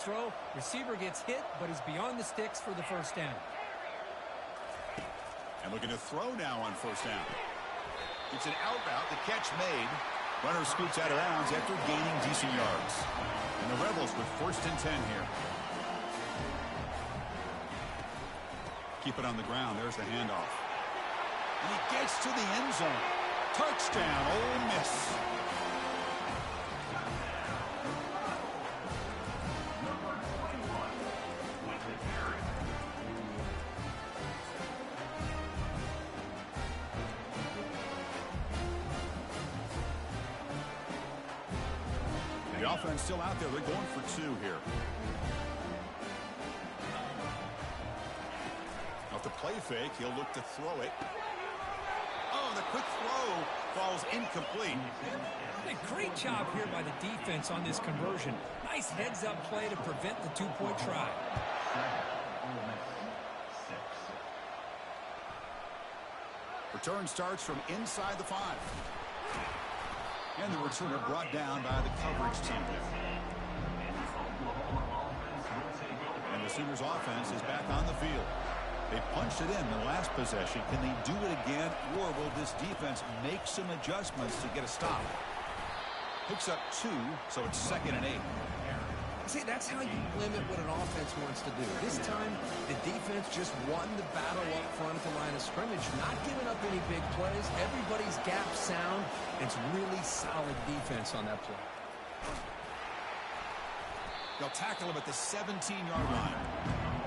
Throw, receiver gets hit, but is beyond the sticks for the first down. And looking to throw now on first down. It's an out route, the catch made. Runner scoots out of bounds after gaining decent yards. And the Rebels with 1st and 10 here. Keep it on the ground. There's the handoff. And he gets to the end zone. Touchdown, Ole Miss. The offense still out there. They're going for 2 here. Off the play fake, he'll look to throw it. Oh, the quick throw falls incomplete. A great job here by the defense on this conversion. Nice heads-up play to prevent the 2-point try. Return starts from inside the 5. And the returner brought down by the coverage team. And the Sooners offense is back on the field. They punched it in the last possession. Can they do it again, or will this defense make some adjustments to get a stop? Picks up 2, so it's 2nd and 8. See, that's how you limit what an offense wants to do. This time, the defense just won the battle up front at the line of scrimmage, not giving up any big plays. Everybody's gap sound. It's really solid defense on that play. They'll tackle him at the 17-yard line.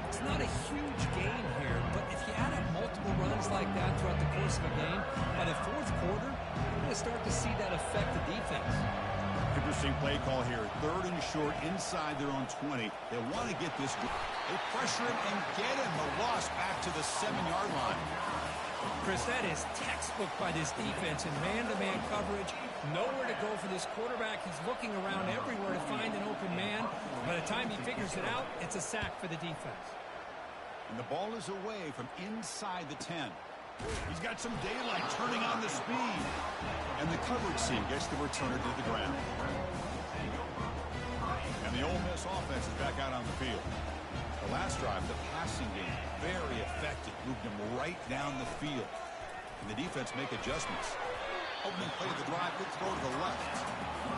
It's not a huge gain here, but if you add up multiple runs like that throughout the course of a game, by the 4th quarter, you're going to start to see that affect the defense. Interesting play call here. 3rd and short inside their own 20. They want to get this. They pressure him and get him. The loss back to the 7-yard line. Chris, that is textbook by this defense in man-to-man coverage. Nowhere to go for this quarterback. He's looking around everywhere to find an open man. By the time he figures it out, it's a sack for the defense. And the ball is away from inside the 10. He's got some daylight turning on the speed. And the coverage team gets the returner to the ground. And the Ole Miss offense is back out on the field. The last drive, the passing game, very effective. Moved him right down the field. And the defense make adjustments. Opening play of the drive, good throw to the left.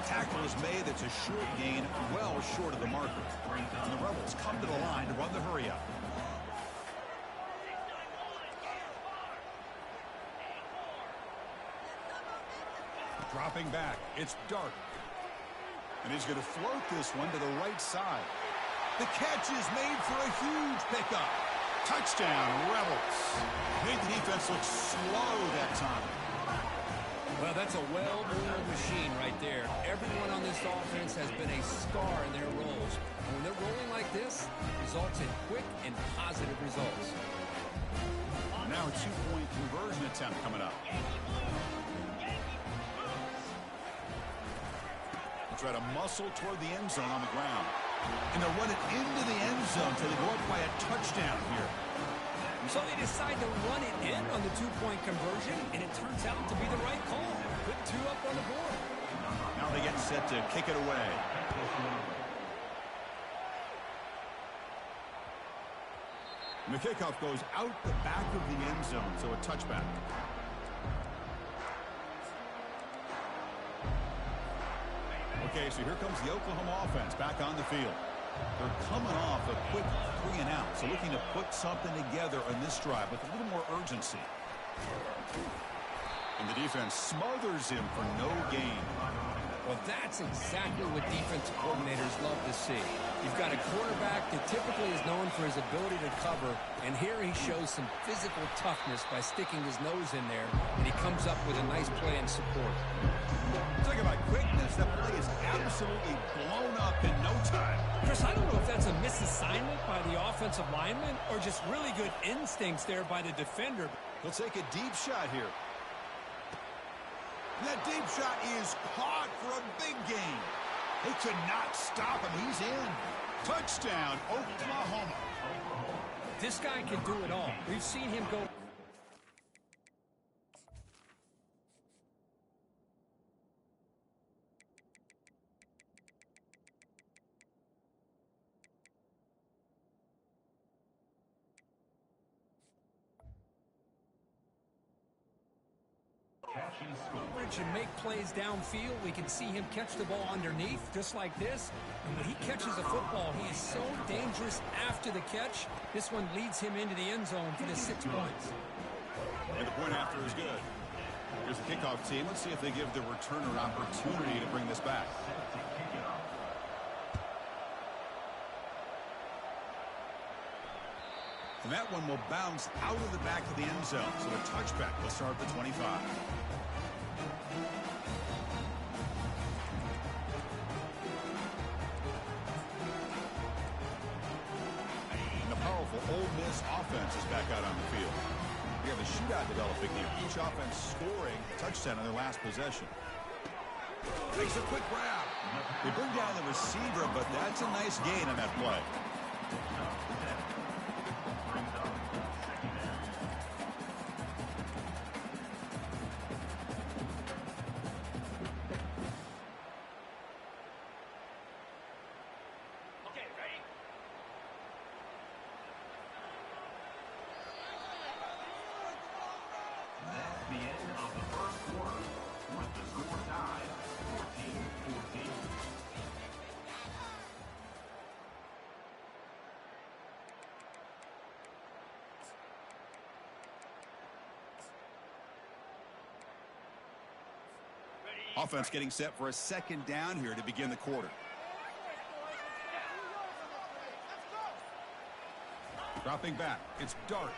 Tackle is made. That's a short gain, well short of the marker. And the Rebels come to the line to run the hurry up. Dropping back, it's Dark. And he's going to float this one to the right side. The catch is made for a huge pickup. Touchdown, Rebels. Made the defense look slow that time. Well, that's a well-oiled machine right there. Everyone on this offense has been a star in their roles. And when they're rolling like this, results in quick and positive results. Now a 2-point conversion attempt coming up. Try to muscle toward the end zone on the ground. And they'll run it into the end zone so they go up by a touchdown here. So they decide to run it in on the 2-point conversion, and it turns out to be the right call. Put 2 up on the board. Now they get set to kick it away. And the kickoff goes out the back of the end zone, so a touchback. Okay, so here comes the Oklahoma offense back on the field. They're coming off a quick 3 and out, so looking to put something together on this drive with a little more urgency. And the defense smothers him for no gain. Well, that's exactly what defensive coordinators love to see. You've got a quarterback that typically is known for his ability to cover, and here he shows some physical toughness by sticking his nose in there, and he comes up with a nice play in support. Talking about quickness, that play is absolutely blown up in no time. Chris, I don't know if that's a misassignment by the offensive lineman or just really good instincts there by the defender. He'll take a deep shot here. And that deep shot is caught for a big gain. They could not stop him. He's in. Touchdown, Oklahoma. This guy can do it all. We've seen him go. And make plays downfield. We can see him catch the ball underneath, just like this. And when he catches a football, he is so dangerous after the catch. This one leads him into the end zone for the 6 points. And the point after is good. Here's the kickoff team. Let's see if they give the returner an opportunity to bring this back. And that one will bounce out of the back of the end zone. So the touchback will start at the 25. Ole Miss offense is back out on the field. We have a shootout developing here. Each offense scoring a touchdown on their last possession. Makes a quick grab. They bring down the receiver, but that's a nice gain on that play. Offense getting set for a second down here to begin the quarter. Dropping back. It's Dart.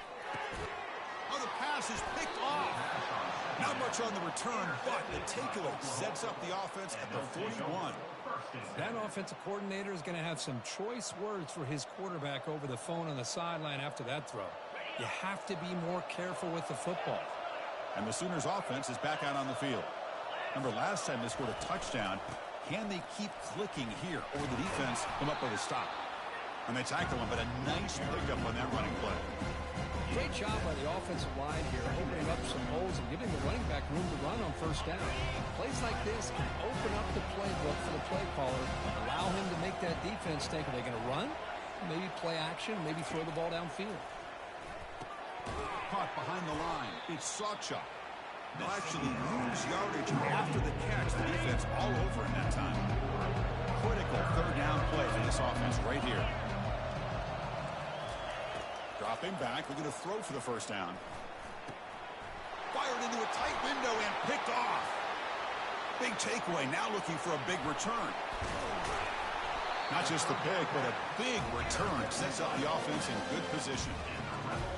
Oh, the pass is picked off. Not much on the return, but the takeaway sets up the offense at the 41. That offensive coordinator is going to have some choice words for his quarterback over the phone on the sideline after that throw. You have to be more careful with the football. And the Sooners offense is back out on the field. Remember last time they scored a touchdown. Can they keep clicking here, or the defense come up with a stop? And they tackle him, but a nice pickup on that running play. Great job by the offensive line here, opening up some holes and giving the running back room to run on first down. Plays like this can open up the playbook for the play caller, allow him to make that defense think, are they going to run? Maybe play action, maybe throw the ball downfield. Caught behind the line. It's Sawchuk. They'll actually lose yardage after the catch. The defense all over in that time. Critical third down play for this offense right here. Dropping back. We're going to throw for the first down. Fired into a tight window and picked off. Big takeaway. Now looking for a big return. Not just the pick, but a big return. Sets up the offense in good position.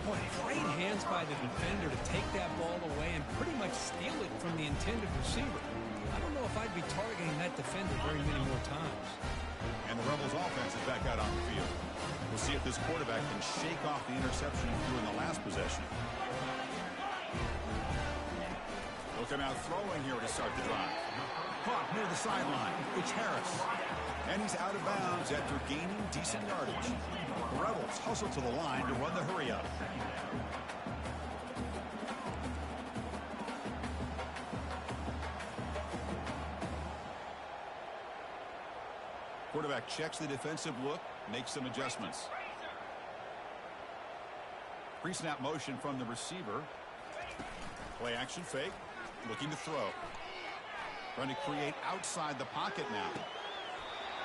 Boy, great hands by the defender to take that ball away and pretty much steal it from the intended receiver. I don't know if I'd be targeting that defender very many more times. And the Rebels offense is back out on the field. We'll see if this quarterback can shake off the interception he threw in the last possession. They'll come out throwing here to start the drive. Caught near the sideline. It's Harris. And he's out of bounds after gaining decent yardage. The Rebels hustle to the line to run the hurry up. Quarterback checks the defensive look, makes some adjustments. Pre-snap motion from the receiver. Play action fake, looking to throw. Trying to create outside the pocket now.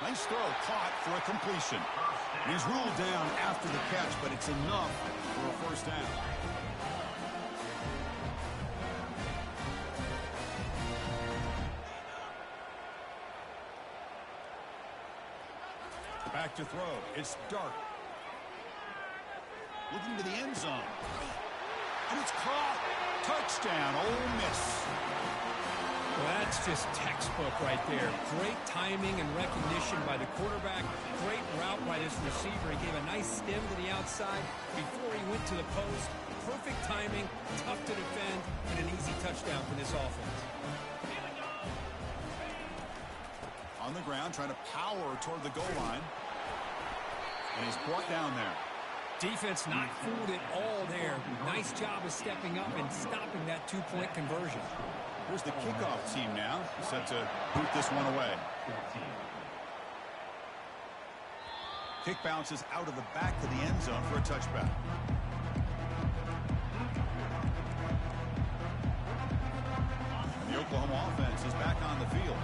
Nice throw, caught for a completion. And he's ruled down after the catch, but it's enough for a first down. Back to throw. It's Dart. Looking to the end zone. And it's caught. Touchdown, Ole Miss. Well, that's just textbook right there. Great timing and recognition by the quarterback. Great route by this receiver. He gave a nice stem to the outside before he went to the post. Perfect timing, tough to defend, and an easy touchdown for this offense. On the ground, trying to power toward the goal line. And he's brought down there. Defense not fooled at all there. Nice job of stepping up and stopping that two-point conversion. Here's the kickoff team now, set to boot this one away. Kick bounces out of the back of the end zone for a touchback. Oklahoma offense is back on the field.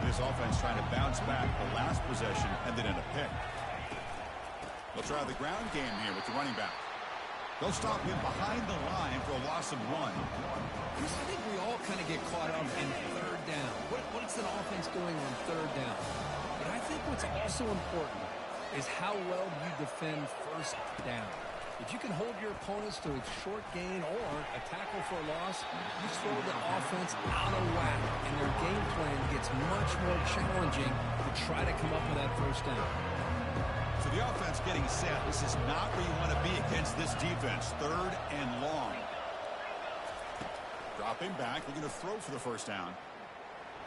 This offense trying to bounce back the last possession and then in a pick. They'll try the ground game here with the running back. They'll stop him behind the line for a loss of 1. I think we all kind of get caught up in third down. What's an offense doing on third down? But I think what's also important is how well you defend first down. If you can hold your opponents to a short gain or a tackle for a loss, you throw the offense out of whack, and their game plan gets much more challenging to try to come up with that first down. So the offense getting set. This is not where you want to be against this defense. 3rd and long. Dropping back, looking to throw for the first down.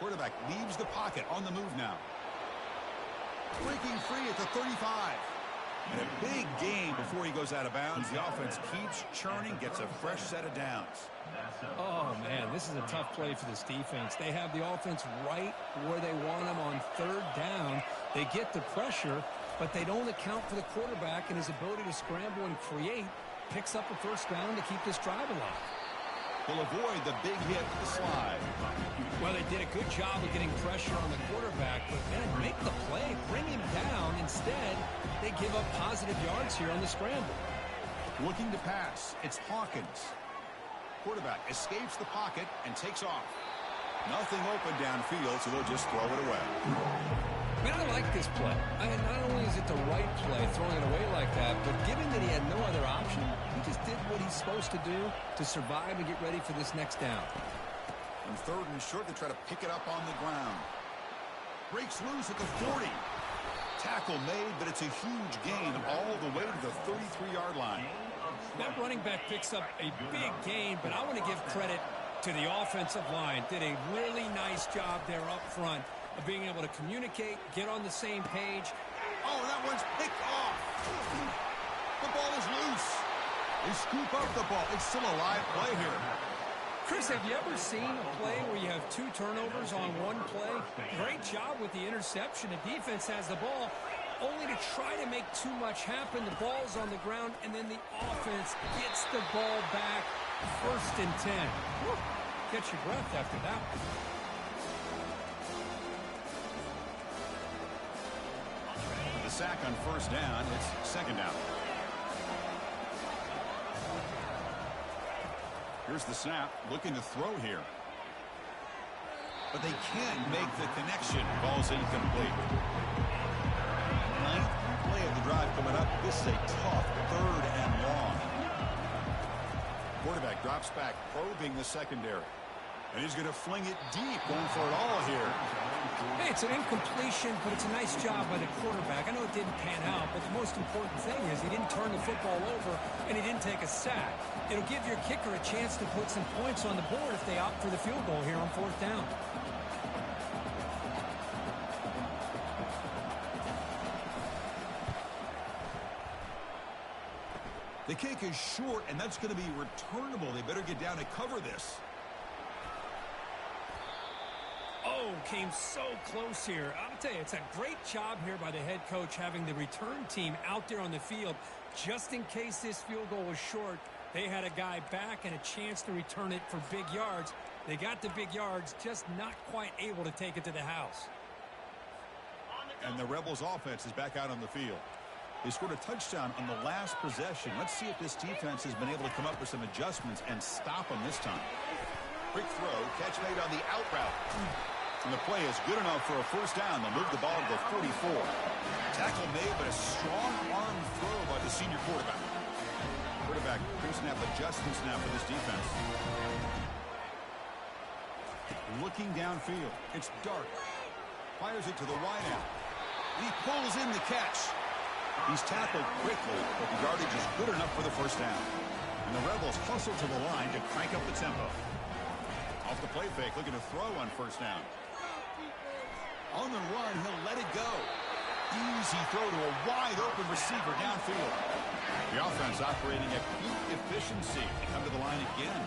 Quarterback leaves the pocket, on the move now. Breaking free at the 35. And a big gain before he goes out of bounds. The offense keeps churning, gets a fresh set of downs. Oh, man, this is a tough play for this defense. They have the offense right where they want them on third down. They get the pressure, but they don't account for the quarterback and his ability to scramble and create. Picks up a first down to keep this drive alive. Will avoid the big hit with the slide. Well, they did a good job of getting pressure on the quarterback, but man, make the play, bring him down. Instead, they give up positive yards here on the scramble. Looking to pass, it's Hawkins. Quarterback escapes the pocket and takes off. Nothing open downfield, so they'll just throw it away. Man, I like this play. Not only is it the right play, throwing it away like that, but given that he had no other option, he just did what he's supposed to do to survive and get ready for this next down. On 3rd and short, they try to pick it up on the ground. Breaks loose at the 40. Tackle made, but it's a huge gain all the way to the 33-yard line. That running back picks up a big gain, but I want to give credit to the offensive line. Did a really nice job there up front of being able to communicate, get on the same page. Oh, that one's picked off. The ball is loose. They scoop up the ball. It's still a live play here. Chris, have you ever seen a play where you have 2 turnovers on one play? Great job with the interception. The defense has the ball, only to try to make too much happen. The ball's on the ground, and then the offense gets the ball back. 1st and 10. Whew. Catch your breath after that one. The sack on 1st down. It's 2nd down. Here's the snap, looking to throw here. But they can't make the connection. Ball's incomplete. 9th play of the drive coming up. This is a tough 3rd and long. Quarterback drops back, probing the secondary. And he's going to fling it deep, going for it all here. Hey, it's an incompletion, but it's a nice job by the quarterback. I know it didn't pan out, but the most important thing is he didn't turn the football over and he didn't take a sack. It'll give your kicker a chance to put some points on the board if they opt for the field goal here on 4th down. The kick is short, and that's going to be returnable. They better get down to cover this. Oh, came so close here. I'll tell you, it's a great job here by the head coach having the return team out there on the field. Just in case this field goal was short, they had a guy back and a chance to return it for big yards. They got the big yards, just not quite able to take it to the house. And the Rebels offense is back out on the field. They scored a touchdown on the last possession. Let's see if this defense has been able to come up with some adjustments and stop them this time. Quick throw, catch made on the out route. And the play is good enough for a first down. They'll move the ball to the 44. Tackle made, but a strong arm throw by the senior quarterback. Quarterback pre-snap adjustments now for this defense. Looking downfield. It's dark. Fires it to the wideout. He pulls in the catch. He's tackled quickly, but the yardage is good enough for the first down. And the Rebels hustle to the line to crank up the tempo. Off the play fake, looking to throw on first down. On the run, he'll let it go. Easy throw to a wide-open receiver downfield. The offense operating at peak efficiency. They come to the line again.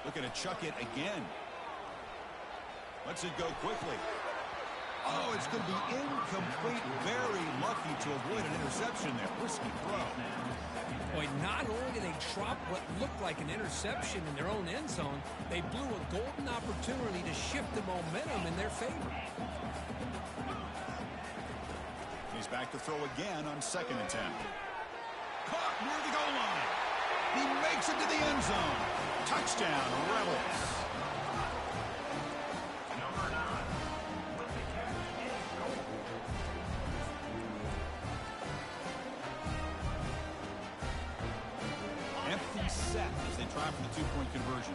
Looking to chuck it again. Lets it go quickly. Oh, it's going to be incomplete. Very lucky to avoid an interception there. Risky throw. Boy, not only did they drop what looked like an interception in their own end zone, they blew a golden opportunity to shift the momentum in their favor. He's back to throw again on 2nd and 10. Caught near the goal line. He makes it to the end zone. Touchdown, Rebels. Empty set as they try for the 2-point conversion.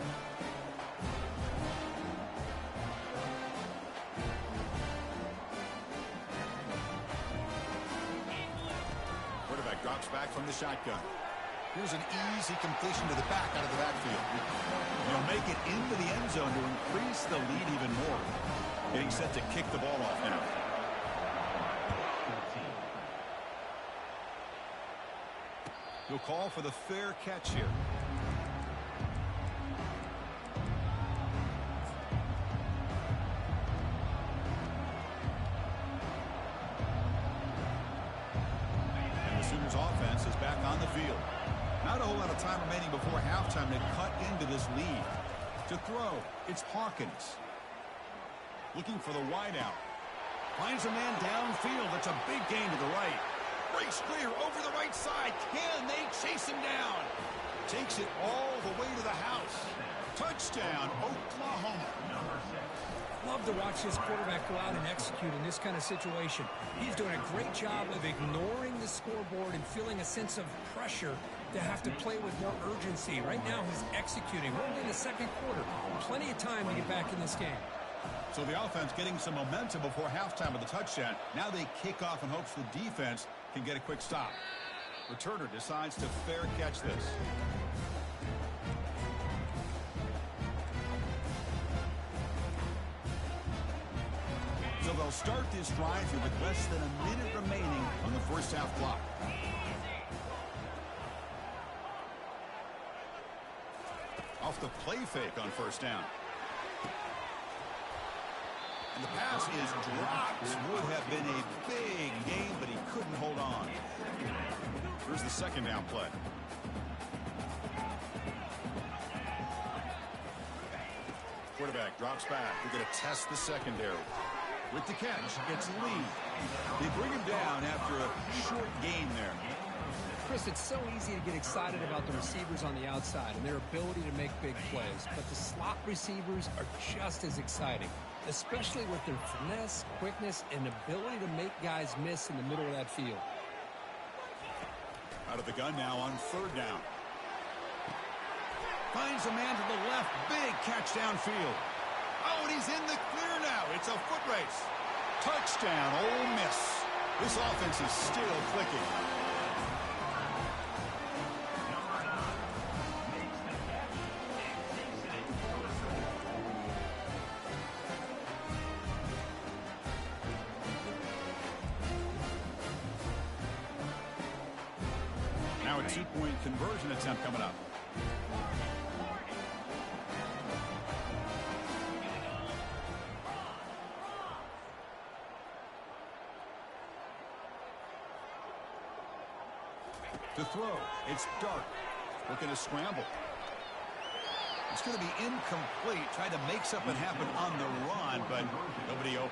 Quarterback drops back from the shotgun. Here's an easy completion to the back out of the backfield. He'll make it into the end zone to increase the lead even more. Getting set to kick the ball off now. He'll call for the fair catch here. And the Sooners offense is back on the field. Not a whole lot of time remaining before halftime to cut into this lead. To throw, it's Hawkins. Looking for the wideout. Finds a man downfield. That's a big gain to the right. Breaks clear over the right side. Can they chase him down? Takes it all the way to the house. Touchdown, Oklahoma. Love to watch this quarterback go out and execute in this kind of situation. He's doing a great job of ignoring the scoreboard and feeling a sense of pressure to have to play with more urgency. Right now, he's executing. We're only in the 2nd quarter. Plenty of time to get back in this game. So the offense getting some momentum before halftime with the touchdown. Now they kick off in hopes the defense can get a quick stop. Returner decides to fair catch this. So they'll start this drive here with less than a minute remaining on the first half clock. Off the play fake on 1st down. And the pass is dropped. Would have been a big gain, but he couldn't hold on. Here's the 2nd down play. Quarterback drops back. They're going to test the secondary. With the catch, it's Lee. They bring him down after a short gain there. Chris, it's so easy to get excited about the receivers on the outside and their ability to make big plays, but the slot receivers are just as exciting, especially with their finesse, quickness, and ability to make guys miss in the middle of that field. Out of the gun now on 3rd down. Finds a man to the left. Big catch downfield. Oh, and he's in the clear now. It's a foot race. Touchdown, Ole Miss. This offense is still clicking. Now a 2-point conversion attempt coming up. To throw, it's Dark. Looking to scramble. It's going to be incomplete. Tried to make something happen on the run, but nobody open.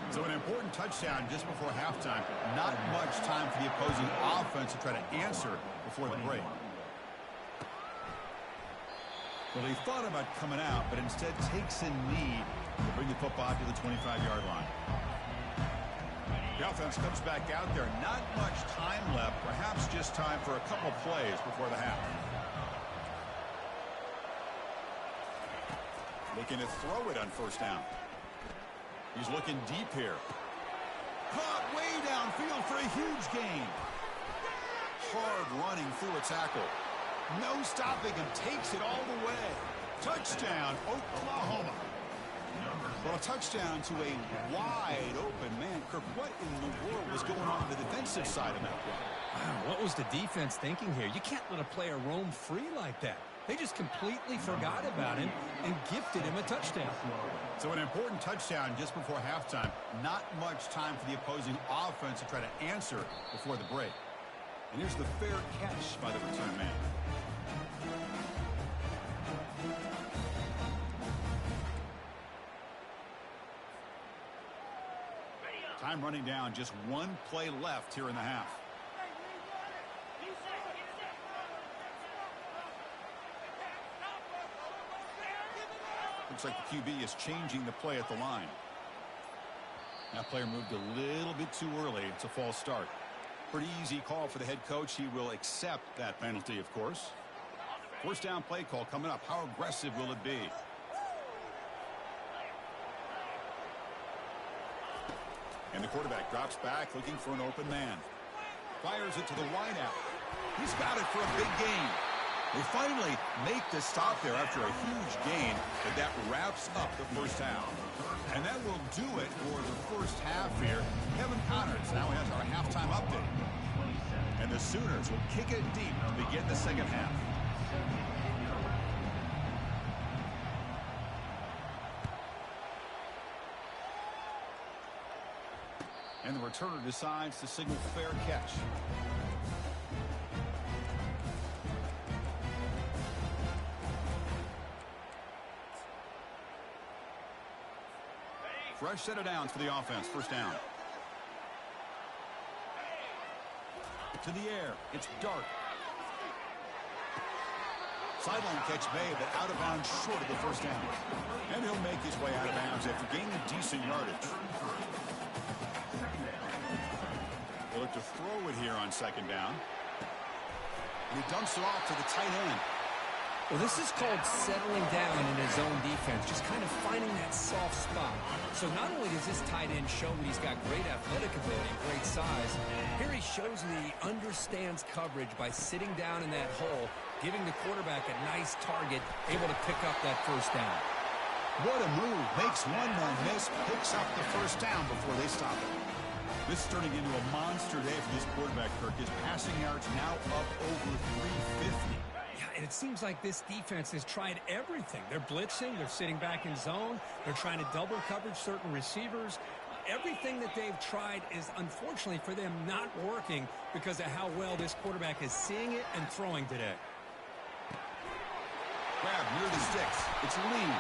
So an important touchdown just before halftime. Not much time for the opposing offense to try to answer before the break. Well, he thought about coming out, but instead takes a knee to bring the football to the 25-yard line. The offense comes back out there. Not much time left. Perhaps just time for a couple plays before the half. Looking to throw it on 1st down. He's looking deep here. Caught way downfield for a huge gain. Hard running through a tackle. No stopping him. Takes it all the way. Touchdown, Oklahoma. Well, a touchdown to a wide open man. Kirk, what in the world was going on the defensive side of that play? Wow, what was the defense thinking here? You can't let a player roam free like that. They just completely forgot about him and gifted him a touchdown. So an important touchdown just before halftime. Not much time for the opposing offense to try to answer before the break. And here's the fair catch by the return man. Time running down, just one play left here in the half. Looks like the QB is changing the play at the line. That player moved a little bit too early. It's a false start. Pretty easy call for the head coach. He will accept that penalty, of course. First down play call coming up. How aggressive will it be? And the quarterback drops back looking for an open man. Fires it to the wideout. He's got it for a big gain. They finally make the stop there after a huge gain, but that wraps up the first half. And that will do it for the first half here. Kevin Connors now has our halftime update. And the Sooners will kick it deep to begin the second half. And the returner decides to signal fair catch. Fresh set of downs for the offense. First down. To the air. It's Dark. Sideline catch made, but out of bounds short of the first down. And he'll make his way out of bounds after gaining decent yardage. They'll look to throw it here on second down. And he dumps it off to the tight end. Well, this is called settling down in his own defense, just kind of finding that soft spot. So not only does this tight end show that he's got great athletic ability and great size, here he shows that he understands coverage by sitting down in that hole, giving the quarterback a nice target, able to pick up that first down. What a move. Makes one man miss, picks up the first down before they stop it. This is turning into a monster day for this quarterback, Kirk. His passing yards now up over 350. And it seems like this defense has tried everything. They're blitzing. They're sitting back in zone. They're trying to double coverage certain receivers. Everything that they've tried is, unfortunately for them, not working because of how well this quarterback is seeing it and throwing today. Grab near the sticks. It's Lee.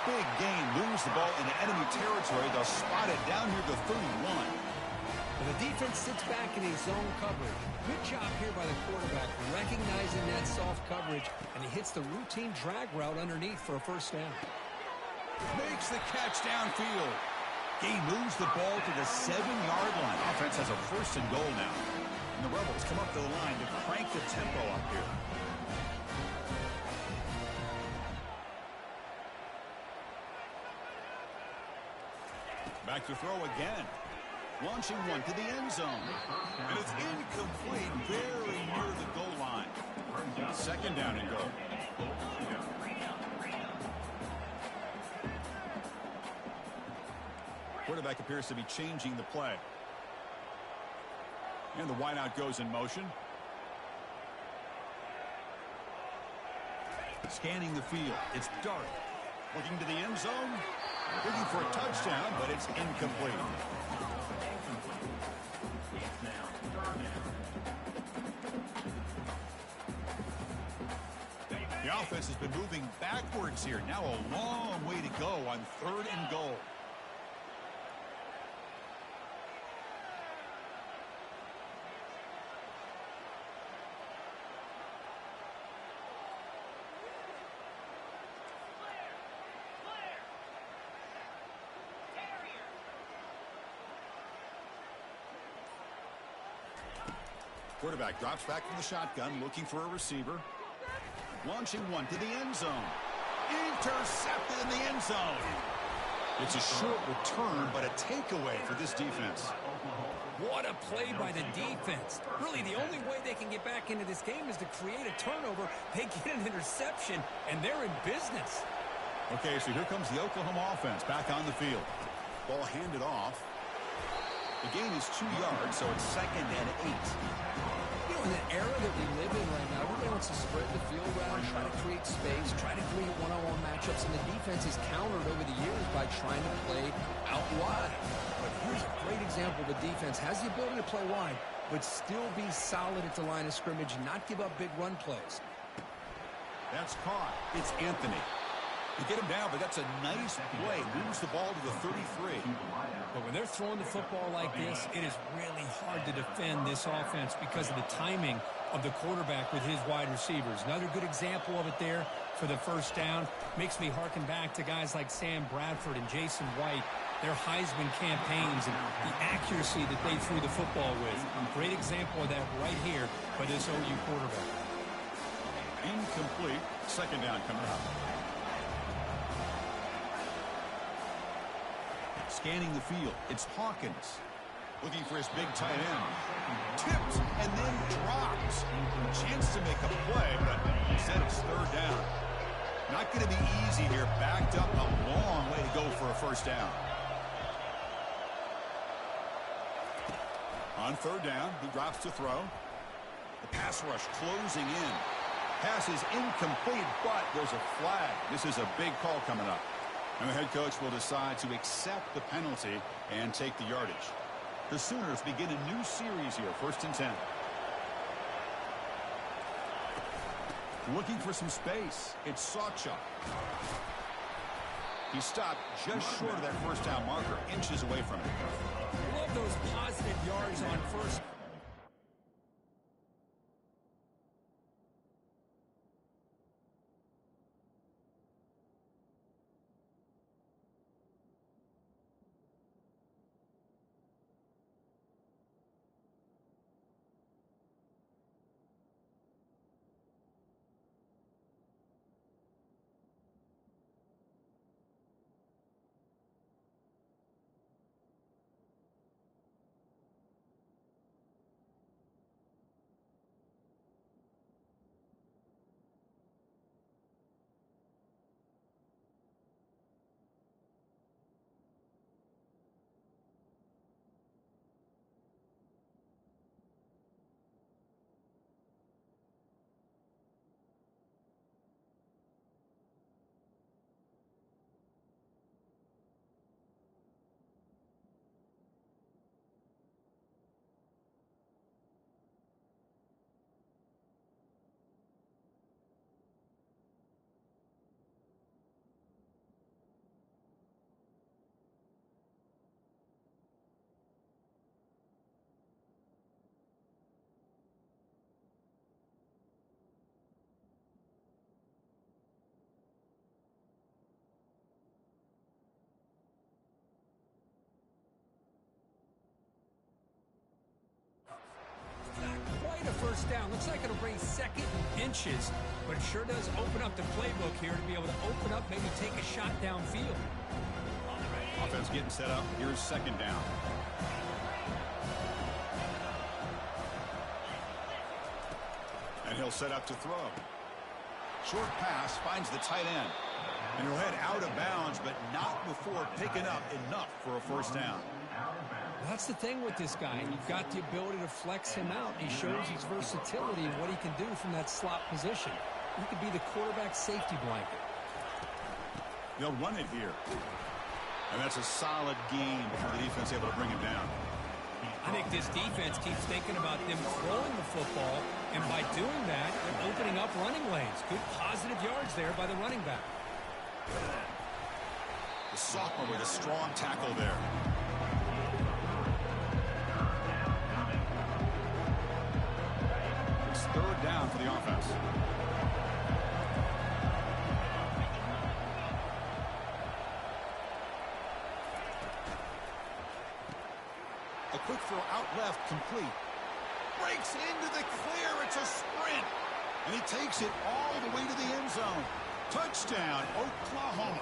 Big gain. Moves the ball into enemy territory. They'll spot it down near the 31. The defense sits back in a zone coverage. Good job here by the quarterback, recognizing that soft coverage, and he hits the routine drag route underneath for a first down. Makes the catch downfield. He moves the ball to the 7-yard line. Offense has a first and goal now. And the Rebels come up the line to crank the tempo up here. Back to throw again. Launching one to the end zone. And it's incomplete, very near the goal line. Second down and goal. Quarterback appears to be changing the play. And the wideout goes in motion. Scanning the field. It's Dark. Looking to the end zone. Looking for a touchdown, but it's incomplete. The offense has been moving backwards here. Now a long way to go on third and goal. Quarterback drops back from the shotgun, looking for a receiver. Launching one to the end zone. Intercepted in the end zone. It's a short return, but a takeaway for this defense. What a play by the defense. Really, the only way they can get back into this game is to create a turnover. They get an interception, and they're in business. Okay, so here comes the Oklahoma offense back on the field. Ball handed off. The gain is 2 yards, so it's 2nd and 8. You know, in the era that we live in right now, everybody wants to spread the field around, try to create space, try to create one-on-one matchups, and the defense is countered over the years by trying to play out wide. But here's a great example. The defense has the ability to play wide, but still be solid at the line of scrimmage and not give up big run plays. That's caught. It's Anthony. You get him down, but that's a nice play. Moves the ball to the 33. But when they're throwing the football like this, it is really hard to defend this offense because of the timing of the quarterback with his wide receivers. Another good example of it there for the first down. Makes me harken back to guys like Sam Bradford and Jason White, their Heisman campaigns and the accuracy that they threw the football with. Great example of that right here by this OU quarterback. Incomplete. Second down coming up. Scanning the field, it's Hawkins. Looking for his big tight end. Tipped and then drops. Chance to make a play, but instead it's third down. Not going to be easy here. Backed up a long way to go for a first down. On third down, he drops to throw. The pass rush closing in. Pass is incomplete, but there's a flag. This is a big call coming up. And the head coach will decide to accept the penalty and take the yardage. The Sooners begin a new series here, 1st and 10. Looking for some space. It's Sawchuk. He stopped just short of that first down marker, inches away from it. Love those positive yards on first. First down. Looks like it'll bring second and inches, but it sure does open up the playbook here to be able to open up, maybe take a shot downfield. Offense getting set up. Here's second down. And he'll set up to throw. Short pass finds the tight end. And he'll head out of bounds, but not before picking up enough for a first down. That's the thing with this guy. You've got the ability to flex him out. He shows his versatility and what he can do from that slot position. He could be the quarterback safety blanket. They'll run it here. And that's a solid gain before the defense able to bring him down. I think this defense keeps thinking about them throwing the football, and by doing that, they're opening up running lanes. Good positive yards there by the running back. The sophomore with a strong tackle there. It's third down for the offense. A quick throw out left, complete. Breaks into the clear. It's a sprint. And he takes it all the way to the end zone. Touchdown, Oklahoma.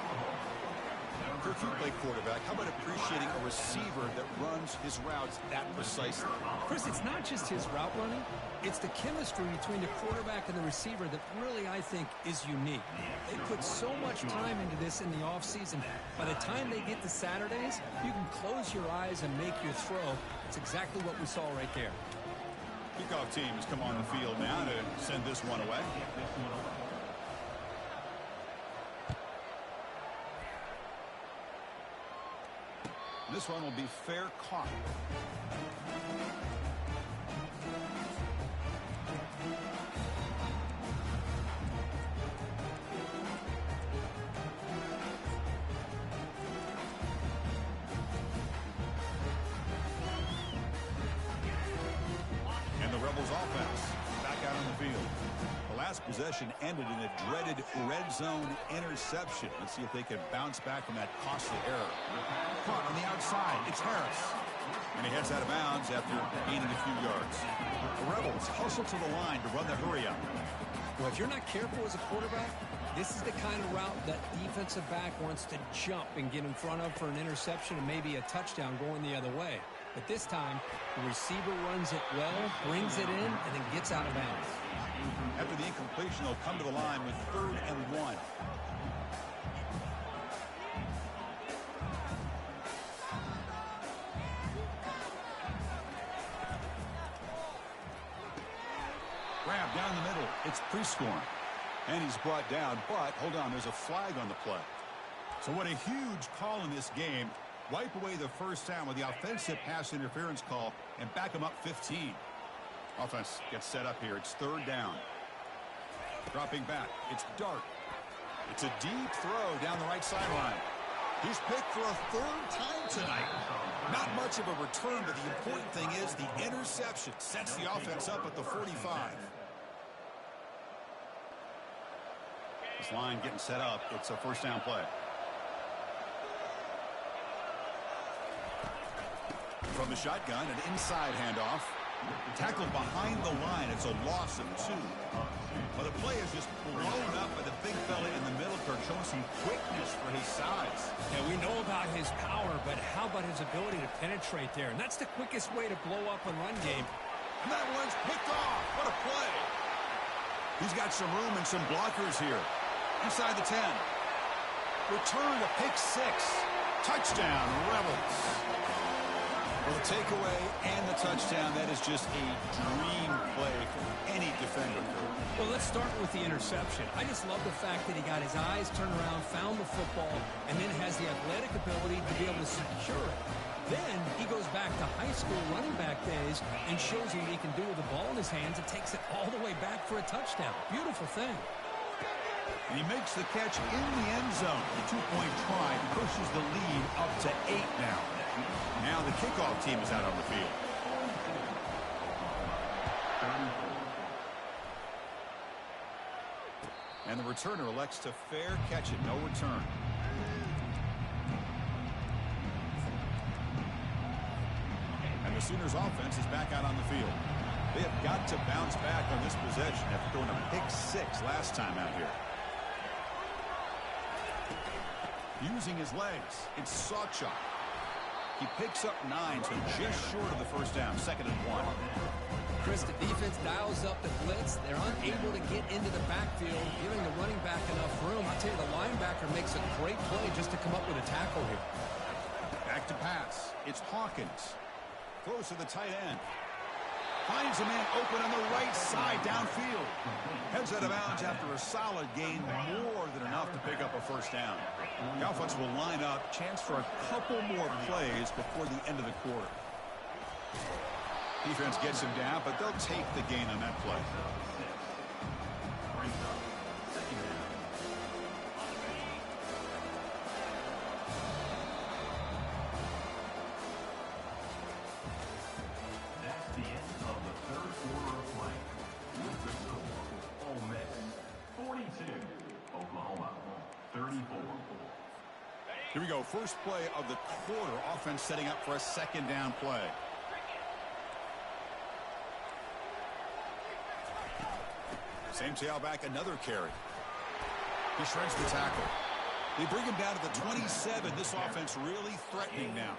Kirk, you play quarterback. How about appreciating a receiver that runs his routes that precisely? Chris, it's not just his route running. It's the chemistry between the quarterback and the receiver that really, I think, is unique. They put so much time into this in the offseason. By the time they get to Saturdays, you can close your eyes and make your throw. It's exactly what we saw right there. Kickoff team has come on the field now to send this one away. This one will be fair caught. And the Rebels offense back out on the field. The last possession ended in a dreaded red zone interception. Let's see if they can bounce back from that costly error. Caught on the outside. It's Harris. And he heads out of bounds after gaining a few yards. The Rebels hustle to the line to run the hurry up. Well, if you're not careful as a quarterback, this is the kind of route that defensive back wants to jump and get in front of for an interception and maybe a touchdown going the other way. But this time, the receiver runs it well, brings it in, and then gets out of bounds. After the incompletion, they'll come to the line with 3rd and 1. Grab down the middle. It's Prescorn. And he's brought down, but hold on, there's a flag on the play. So what a huge call in this game. Wipe away the first down with the offensive pass interference call and back them up 15. Offense gets set up here. It's 3rd down. Dropping back. It's Dart. It's a deep throw down the right sideline. He's picked for a 3rd time tonight. Not much of a return, but the important thing is the interception sets the offense up at the 45. This line getting set up. It's a 1st down play. From the shotgun, an inside handoff. Tackled behind the line. It's a loss of 2. Well, the play is just blown up by the big fella in the middle, Kirk, showing some quickness for his size. Yeah, we know about his power, but how about his ability to penetrate there? And that's the quickest way to blow up a run game. And that one's picked off. What a play. He's got some room and some blockers here. Inside the 10. Return to pick 6. Touchdown, Rebels. Well, the takeaway and the touchdown, that is just a dream play for any defender. Well, let's start with the interception. I just love the fact that he got his eyes turned around, found the football, and then has the athletic ability to be able to secure it. Then he goes back to high school running back days and shows you what he can do with the ball in his hands and takes it all the way back for a touchdown. Beautiful thing. And he makes the catch in the end zone. The 2-point try pushes the lead up to 8 now. Now the kickoff team is out on the field. And the returner elects to fair catch it. No return. And the Sooners offense is back out on the field. They have got to bounce back on this possession after throwing a pick 6 last time out here. Using his legs, it's Sawchuk. He picks up 9, so just short of the 1st down, 2nd and 1. Chris, the defense dials up the blitz. They're unable to get into the backfield, giving the running back enough room. I'll tell you, the linebacker makes a great play just to come up with a tackle here. Back to pass. It's Hawkins. Throws to the tight end. Finds a man open on the right side downfield. Heads out of bounds after a solid gain, more than enough to pick up a 1st down. The offense will line up. Chance for a couple more plays before the end of the quarter. Defense gets him down, but they'll take the gain on that play. Here we go. First play of the quarter. Offense setting up for a 2nd down play. Same tailback, another carry. He shreds the tackle. They bring him down to the 27. This offense really threatening now.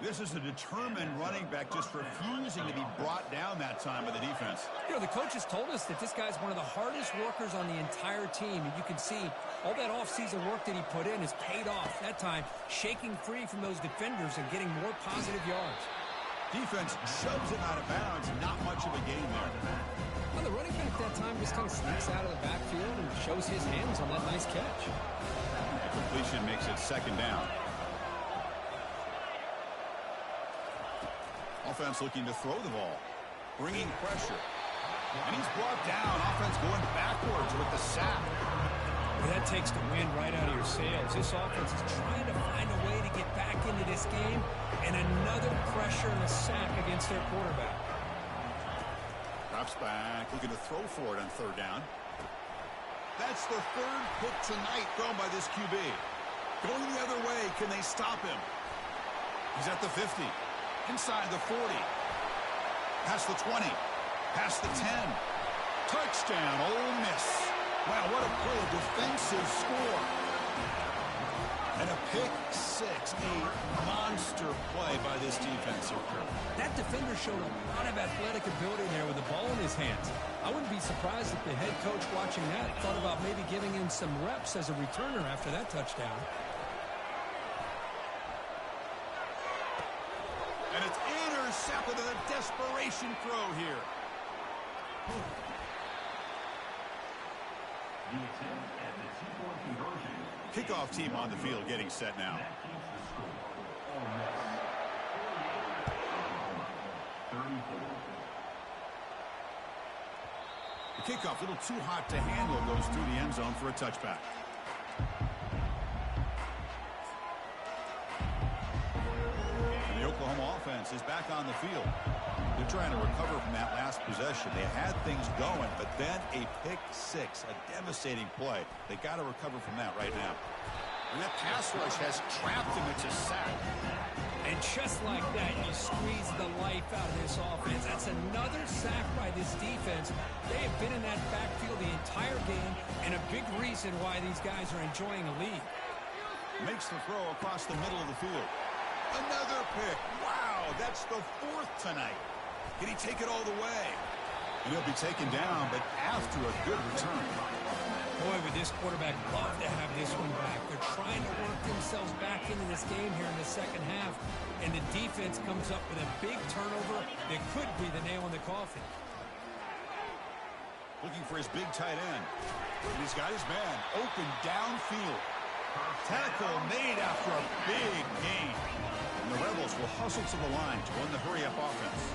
This is a determined running back just refusing to be brought down that time by the defense. You know, the coaches told us that this guy's one of the hardest workers on the entire team. And you can see all that offseason work that he put in has paid off. That time, shaking free from those defenders and getting more positive yards. Defense shoves him out of bounds. Not much of a gain there. Well, the running back that time just kind of sneaks out of the backfield and shows his hands on that nice catch. The completion makes it second down. Offense looking to throw the ball. Bringing pressure. And he's brought down. Offense going backwards with the sack. Well, that takes the wind right out of your sails. This offense is trying to find a way to get back into this game, and another pressure and a sack against their quarterback. Drops back, looking to throw for it on third down. That's the third pick tonight thrown by this QB. Going the other way, can they stop him? He's at the 50, inside the 40, past the 20, past the 10. Touchdown, Ole Miss. Wow, what a play, a defensive score. And a pick six, a monster play by this defensive group. That defender showed a lot of athletic ability there with the ball in his hands. I wouldn't be surprised if the head coach watching that thought about maybe giving him some reps as a returner after that touchdown. And it's intercepted with a desperation throw here. Kickoff team on the field getting set now. The kickoff a little too hot to handle, goes through the end zone for a touchback. And the Oklahoma offense is back on the field. They're trying to recover from that last possession. They had things going, but then a pick six, a devastating play. They got to recover from that right now. And that pass rush has trapped him. It's a sack. And just like that, you squeeze the life out of this offense. That's another sack by this defense. They have been in that backfield the entire game, and a big reason why these guys are enjoying a lead. Makes the throw across the middle of the field. Another pick. Wow, that's the fourth tonight. Can he take it all the way? And he'll be taken down, but after a good return. Boy, would this quarterback love to have this one back. They're trying to work themselves back into this game here in the second half, and the defense comes up with a big turnover that could be the nail in the coffin. Looking for his big tight end. And he's got his man open downfield. Tackle made after a big gain. And the Rebels will hustle to the line to run the hurry-up offense.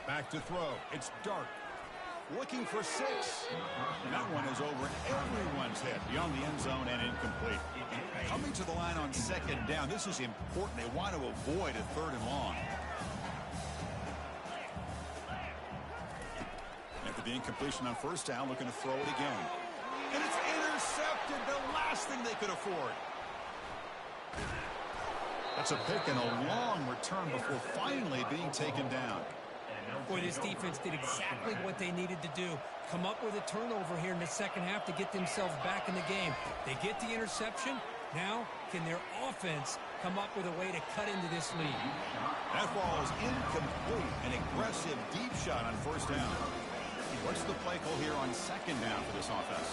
Back to throw. It's Dark. Looking for six. And that one is over everyone's head beyond the end zone and incomplete. Coming to the line on second down. This is important. They want to avoid a third and long. After the incompletion on first down, looking to throw it again. And it's intercepted. The last thing they could afford. That's a pick and a long return before finally being taken down. Boy, this defense did exactly what they needed to do. Come up with a turnover here in the second half to get themselves back in the game. They get the interception. Now, can their offense come up with a way to cut into this lead? That ball is incomplete. An aggressive deep shot on first down. What's the play call here on second down for this offense?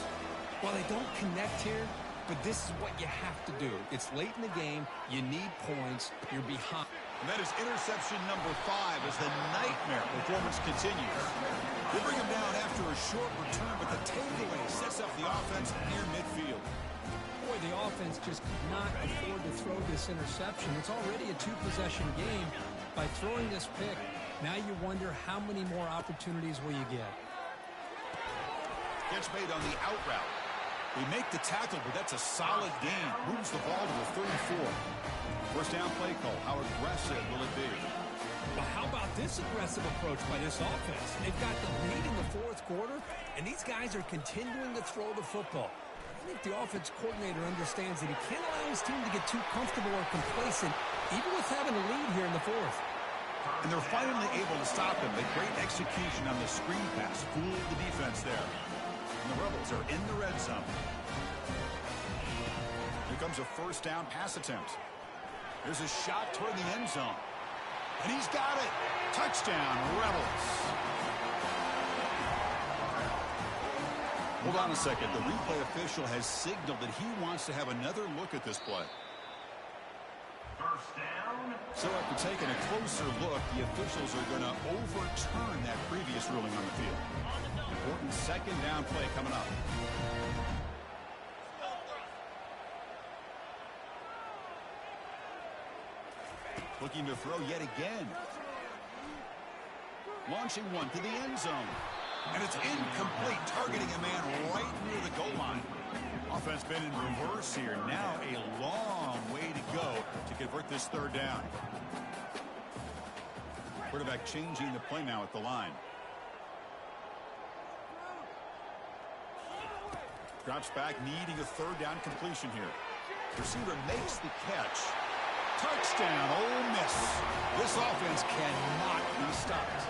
Well, they don't connect here, but this is what you have to do. It's late in the game. You need points. You're behind. And that is interception number 5 as the nightmare performance continues. They bring him down after a short return, but the takeaway sets up the offense near midfield. Boy, the offense just could not afford to throw this interception. It's already a two-possession game. By throwing this pick, now you wonder how many more opportunities will you get. Catch made on the out route. They make the tackle, but that's a solid gain. Moves the ball to the 34. First down play call. How aggressive will it be? Well, how about this aggressive approach by this offense? They've got the lead in the fourth quarter, and these guys are continuing to throw the football. I think the offense coordinator understands that he can't allow his team to get too comfortable or complacent, even with having a lead here in the fourth. And they're finally able to stop him. The great execution on the screen pass fooled the defense there. And the Rebels are in the red zone. Here comes a first down pass attempt. There's a shot toward the end zone. And he's got it. Touchdown, Rebels. Hold on a second. The replay official has signaled that he wants to have another look at this play. First down. So after taking a closer look, the officials are going to overturn that previous ruling on the field. Important second down play coming up. Looking to throw yet again. Launching one to the end zone. And it's incomplete, targeting a man right near the goal line. Offense been in reverse here. Now a long way to go to convert this third down. Quarterback changing the play now at the line. Drops back, needing a third down completion here. Receiver makes the catch. Touchdown, Ole Miss. This offense cannot be stopped.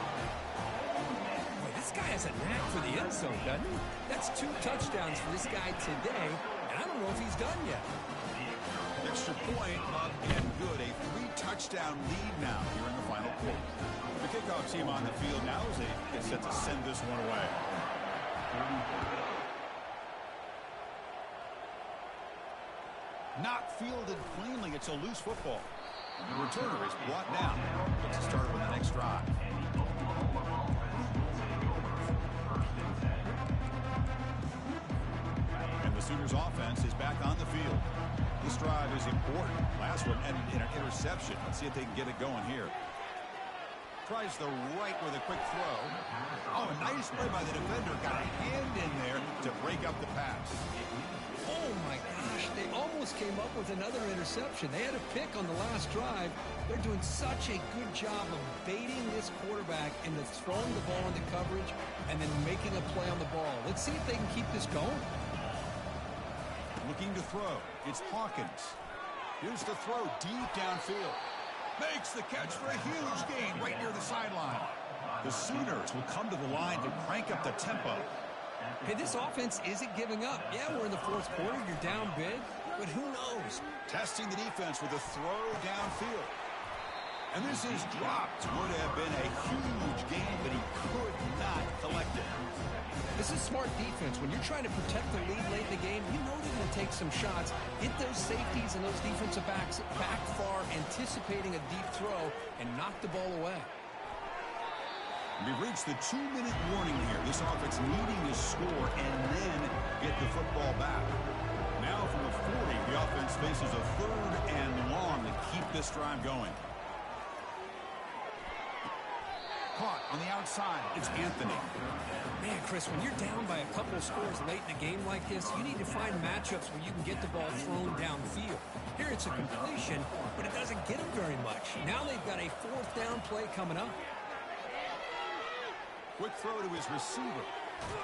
Boy, this guy has a knack for the end zone, doesn't he? That's 2 touchdowns for this guy today, and I don't know if he's done yet. Extra point up and good. A 3-touchdown lead now here in the final quarter. The kickoff team on the field now as they get set to send this one away. Not fielded cleanly. It's a loose football. The returner is brought down. Looks to start with the next drive. And the Sooners offense is back on the field. This drive is important. Last one ended in an interception. Let's see if they can get it going here. Tries the right with a quick throw. Oh, a nice play by the defender. Got a hand in there to break up the pass. Oh, my gosh. They almost came up with another interception. They had a pick on the last drive. They're doing such a good job of baiting this quarterback into throwing the ball into coverage and then making a play on the ball. Let's see if they can keep this going. Looking to throw. It's Hawkins. Here's the throw deep downfield. Makes the catch for a huge gain right near the sideline. The Sooners will come to the line to crank up the tempo. Hey, this offense isn't giving up. Yeah, we're in the 4th quarter. You're down big, but who knows? Testing the defense with a throw downfield. And this is dropped. Would have been a huge gain, but he could not collect it. This is smart defense. When you're trying to protect the lead late in the game, you know they're going to take some shots, hit those safeties and those defensive backs back far, anticipating a deep throw, and knock the ball away. We've reached the 2-minute warning here. This offense needing to score and then get the football back. Now from the 40, the offense faces a 3rd and long to keep this drive going. Caught on the outside. It's Anthony. Man, Chris, when you're down by a couple of scores late in a game like this, you need to find matchups where you can get the ball thrown downfield. Here it's a completion, but it doesn't get them very much. Now they've got a 4th down play coming up. Quick throw to his receiver.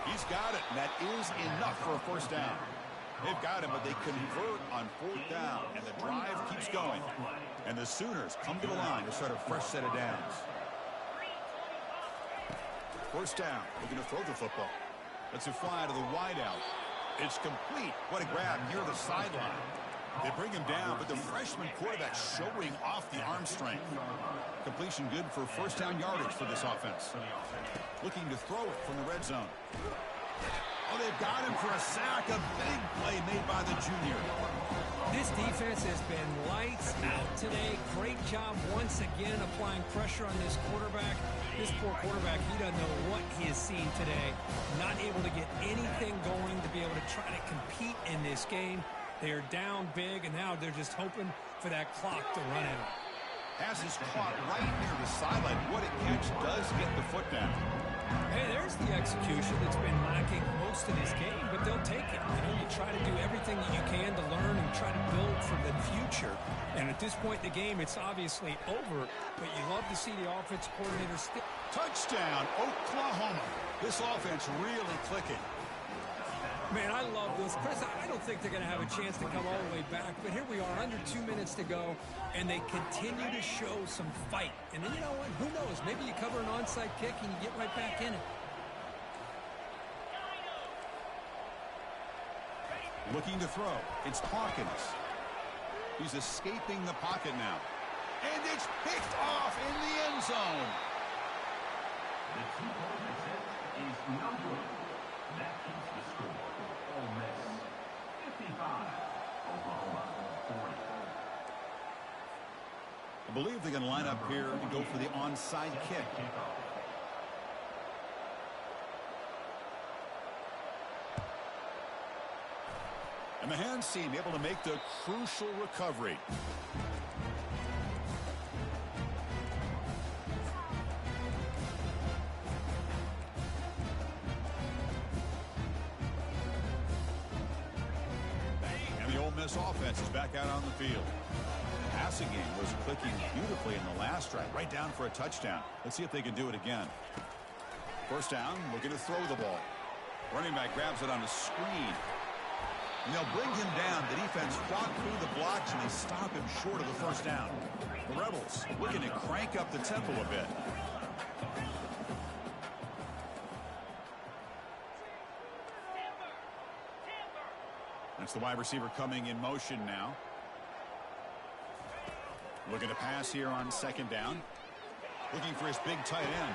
He's got it, and that is enough for a 1st down. They've got him, but they convert on 4th down, and the drive keeps going. And the Sooners come to the line to start a fresh set of downs. 1st down, looking to throw the football. Lets it fly to the wideout. It's complete. What a grab near the sideline. They bring him down, but the freshman quarterback showing off the arm strength. Completion good for 1st down yardage for this offense. Looking to throw it from the red zone. Oh, they've got him for a sack. A big play made by the junior. This defense has been lights out today. Great job once again applying pressure on this quarterback. This poor quarterback, he doesn't know what he has seen today. Not able to get anything going to be able to try to compete in this game. They are down big, and now they're just hoping for that clock to run out. Pass is caught right near the sideline. What a catch does get the foot down. Hey, there's the execution that's been lacking most of this game, but they'll take it. You know, you try to do everything that you can to learn and try to build for the future. And at this point in the game, it's obviously over, but you love to see the offense coordinator still. Touchdown, Oklahoma. This offense really clicking. Man, I love this. Chris, I don't think they're going to have a chance to come all the way back, but here we are, under 2 minutes to go, and they continue to show some fight. And then, you know what? Who knows? Maybe you cover an onside kick and you get right back in it. Looking to throw. It's Hawkins. He's escaping the pocket now. And it's picked off in the end zone. I believe they're going to line up here and go for the onside kick. And the hands team able to make the crucial recovery. And the Ole Miss offense is back out on the field. Passing game was clicking beautifully in the last drive, right down for a touchdown. Let's see if they can do it again. First down, looking to throw the ball. Running back grabs it on the screen. And they'll bring him down. The defense fought through the blocks, and they stop him short of the first down. The Rebels looking to crank up the tempo a bit. That's the wide receiver coming in motion now. Looking to pass here on second down. Looking for his big tight end.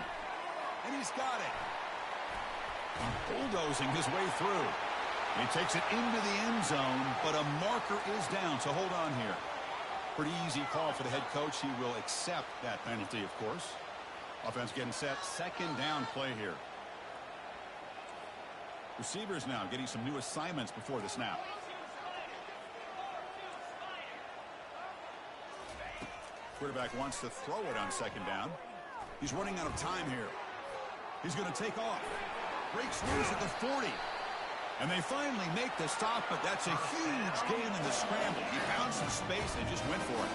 And he's got it. Bulldozing his way through. He takes it into the end zone, but a marker is down, so hold on here. Pretty easy call for the head coach. He will accept that penalty, of course. Offense getting set. Second down play here. Receivers now getting some new assignments before the snap. Quarterback wants to throw it on second down. He's running out of time here. He's going to take off. Breaks loose at the 40. And they finally make the stop, but that's a huge gain in the scramble. He found some space and just went for it.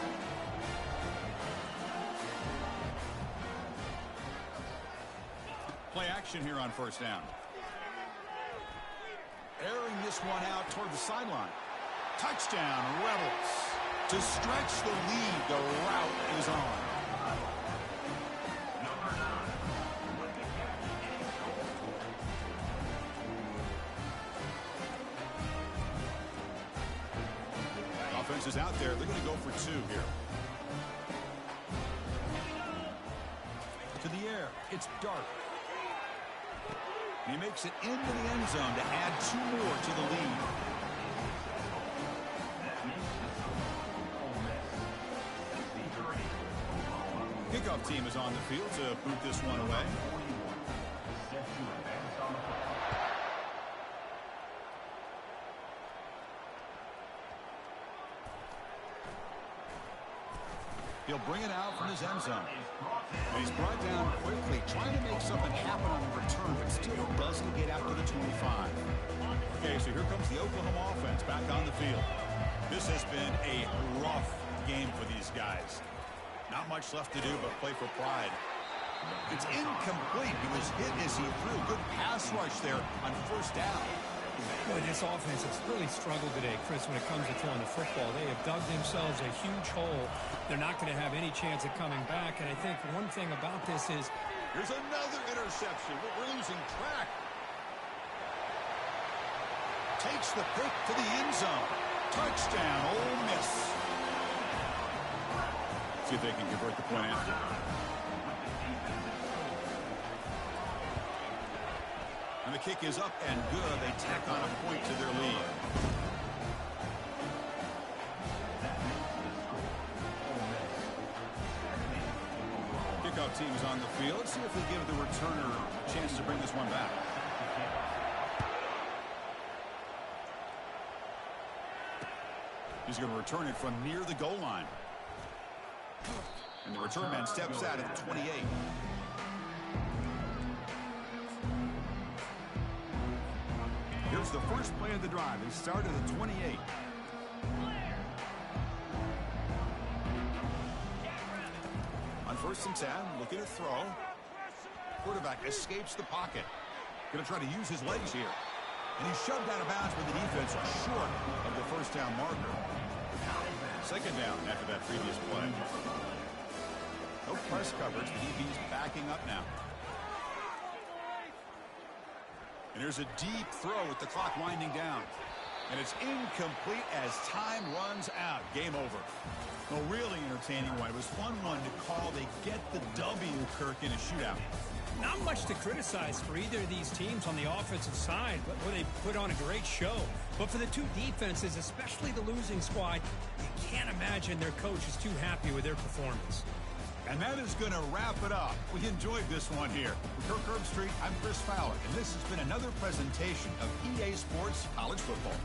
Play action here on first down. Airing this one out toward the sideline. Touchdown, Rebels. To stretch the lead, the route is on. Offense is out there. They're going to go for two here. To the air. It's Dart. He makes it into the end zone to add two more to the lead. Kickoff team is on the field to boot this one away. He'll bring it out from his end zone. And he's brought down quickly, trying to make something happen on the return, but still doesn't get out to the 25. Okay, so here comes the Oklahoma offense back on the field. This has been a rough game for these guys. Not much left to do but play for pride. It's incomplete. He was hit as he threw. Good pass rush there on first down. Boy, this offense has really struggled today, Chris, when it comes to throwing the football. They have dug themselves a huge hole. They're not going to have any chance of coming back. And I think one thing about this is... Here's another interception. We're losing track. Takes the pick to the end zone. Touchdown, Ole Miss. See if they can convert the point after. And the kick is up and good. They tack on a point to their lead. Kickoff team is on the field. Let's see if they give the returner a chance to bring this one back. He's going to return it from near the goal line. And the return man steps out at the 28. Here's the first play of the drive. They start at the 28. On first and 10, looking to throw. Quarterback escapes the pocket. Going to try to use his legs here. And he's shoved out of bounds with the defense short of the first down marker. Second down after that previous play. No press coverage. The DB's backing up now. And here's a deep throw with the clock winding down. And it's incomplete as time runs out. Game over. No, really entertaining one. It was fun one to call. They get the W, Kirk, in a shootout. Not much to criticize for either of these teams on the offensive side, where they put on a great show. But for the two defenses, especially the losing squad, you can't imagine their coach is too happy with their performance. And that is going to wrap it up. We enjoyed this one here. With Kirk Herbstreit, I'm Chris Fowler, and this has been another presentation of EA Sports College Football.